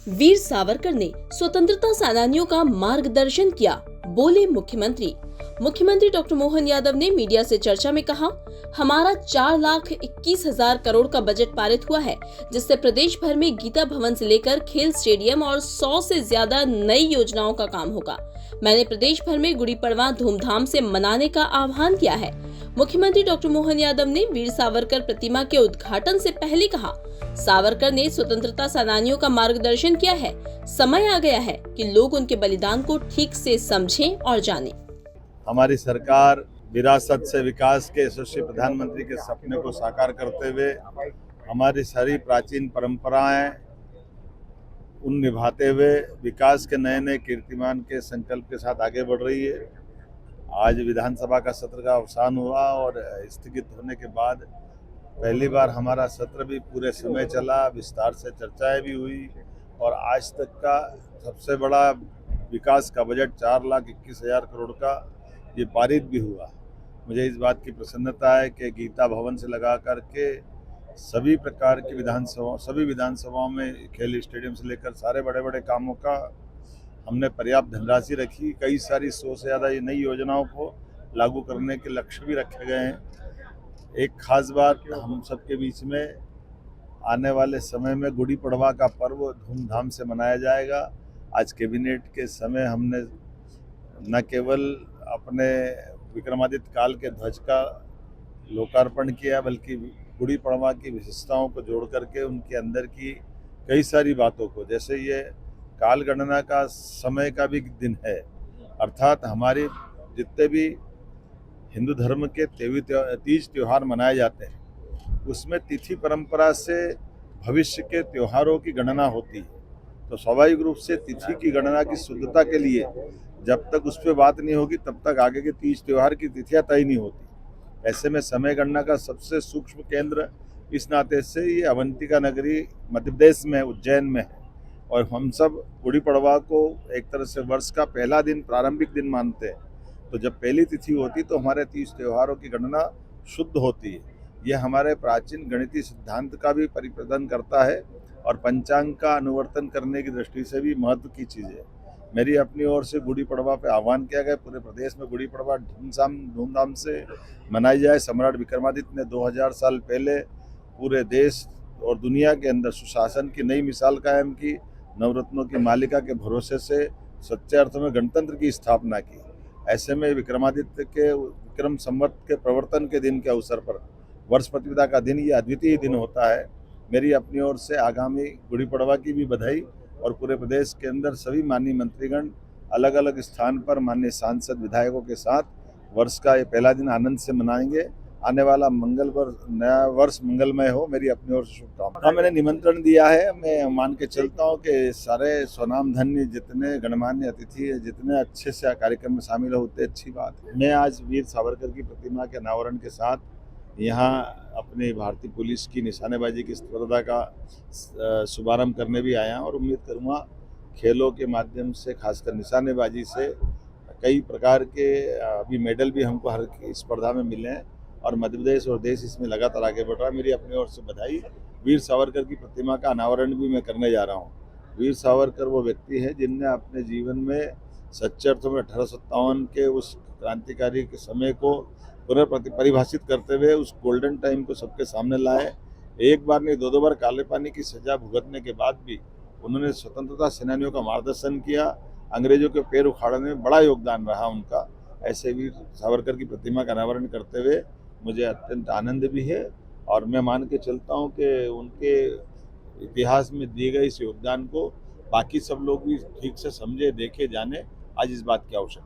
वीर सावरकर ने स्वतंत्रता सेनानियों का मार्गदर्शन किया, बोले मुख्यमंत्री। मुख्यमंत्री डॉक्टर मोहन यादव ने मीडिया से चर्चा में कहा, हमारा 4,21,000 करोड़ का बजट पारित हुआ है, जिससे प्रदेश भर में गीता भवन से लेकर खेल स्टेडियम और 100 से ज्यादा नई योजनाओं का काम होगा। मैंने प्रदेश भर में गुड़ी पड़वा धूमधाम से मनाने का आह्वान किया है। मुख्यमंत्री डॉक्टर मोहन यादव ने वीर सावरकर प्रतिमा के उद्घाटन से पहले कहा, सावरकर ने स्वतंत्रता सेनानियों का मार्गदर्शन किया है। समय आ गया है कि लोग उनके बलिदान को ठीक से समझें और जानें। हमारी सरकार विरासत से विकास के यशस्वी प्रधानमंत्री के सपने को साकार करते हुए हमारी सारी प्राचीन परंपराएं उन निभाते हुए विकास के नए नए कीर्तिमान के संकल्प के साथ आगे बढ़ रही है। आज विधानसभा का सत्र का अवसान हुआ और स्थगित होने के बाद पहली बार हमारा सत्र भी पूरे समय चला, विस्तार से चर्चाएं भी हुई और आज तक का सबसे बड़ा विकास का बजट 4,21,000 करोड़ का ये पारित भी हुआ। मुझे इस बात की प्रसन्नता है कि गीता भवन से लगा करके सभी प्रकार की सभी विधानसभाओं में खेल स्टेडियम से लेकर सारे बड़े बड़े कामों का हमने पर्याप्त धनराशि रखी। कई सारी 100 से ज़्यादा नई योजनाओं को लागू करने के लक्ष्य भी रखे गए हैं। एक खास बात हम सबके बीच में आने वाले समय में गुड़ी पड़वा का पर्व धूमधाम से मनाया जाएगा। आज कैबिनेट के समय हमने न केवल अपने विक्रमादित्य काल के ध्वज का लोकार्पण किया, बल्कि गुड़ी पड़वा की विशेषताओं को जोड़ करके उनके अंदर की कई सारी बातों को, जैसे ये काल गणना का समय का भी दिन है, अर्थात हमारे जितने भी हिंदू धर्म के तीज त्योहार मनाए जाते हैं उसमें तिथि परंपरा से भविष्य के त्योहारों की गणना होती है। तो स्वाभाविक रूप से तिथि की गणना की शुद्धता के लिए जब तक उस पर बात नहीं होगी तब तक आगे के तीज त्योहार की तिथियां तय नहीं होती। ऐसे में समय गणना का सबसे सूक्ष्म केंद्र इस नाते से ये अवंतिका नगरी मध्य प्रदेश में उज्जैन में है और हम सब गुड़ी पड़वा को एक तरह से वर्ष का पहला दिन, प्रारंभिक दिन मानते हैं। तो जब पहली तिथि होती तो हमारे तीज त्योहारों की गणना शुद्ध होती है। यह हमारे प्राचीन गणितीय सिद्धांत का भी परिप्रदन करता है और पंचांग का अनुवर्तन करने की दृष्टि से भी महत्व की चीज़ है। मेरी अपनी ओर से गुड़ी पड़वा पे आह्वान किया गया, पूरे प्रदेश में गुड़ी पड़वा धूमधाम से मनाई जाए। सम्राट विक्रमादित्य ने 2000 साल पहले पूरे देश और दुनिया के अंदर सुशासन की नई मिसाल कायम की, नवरत्नों की मालिका के भरोसे से सच्चे अर्थ में गणतंत्र की स्थापना की। ऐसे में विक्रमादित्य के विक्रम संवत के प्रवर्तन के दिन के अवसर पर वर्ष प्रतिपदा का दिन ये अद्वितीय दिन होता है। मेरी अपनी ओर से आगामी गुड़ी पड़वा की भी बधाई और पूरे प्रदेश के अंदर सभी माननीय मंत्रीगण अलग अलग स्थान पर माननीय सांसद विधायकों के साथ वर्ष का ये पहला दिन आनंद से मनाएंगे। आने वाला नया वर्ष मंगलमय हो, मेरी अपनी ओर से शुभकामनाएं। हाँ, मैंने निमंत्रण दिया है। मैं मान के चलता हूँ कि सारे स्वनाम धन्य जितने गणमान्य अतिथि है, जितने अच्छे से कार्यक्रम में शामिल होते अच्छी बात है। मैं आज वीर सावरकर की प्रतिमा के अनावरण के साथ यहाँ अपनी भारतीय पुलिस की निशानेबाजी की स्पर्धा का शुभारंभ करने भी आया और उम्मीद करूँगा खेलों के माध्यम से, खासकर निशानेबाजी से कई प्रकार के अभी मेडल भी हमको हर स्पर्धा में मिले हैं और मध्य प्रदेश और देश इसमें लगातार आगे बढ़ रहा है। मेरी अपनी ओर से बधाई। वीर सावरकर की प्रतिमा का अनावरण भी मैं करने जा रहा हूँ। वीर सावरकर वो व्यक्ति है जिनने अपने जीवन में सच्चे अर्थों में 1857 के उस क्रांतिकारी के समय को पुनर्परिभाषित करते हुए उस गोल्डन टाइम को सबके सामने लाए। एक बार नहीं, दो बार काले पानी की सजा भुगतने के बाद भी उन्होंने स्वतंत्रता सेनानियों का मार्गदर्शन किया। अंग्रेजों के पैर उखाड़ने में बड़ा योगदान रहा उनका। ऐसे वीर सावरकर की प्रतिमा का अनावरण करते हुए मुझे अत्यंत आनंद भी है और मैं मान के चलता हूँ कि उनके इतिहास में दिए गए इस योगदान को बाकी सब लोग भी ठीक से समझे, देखे, जाने। आज इस बात की आवश्यकता है।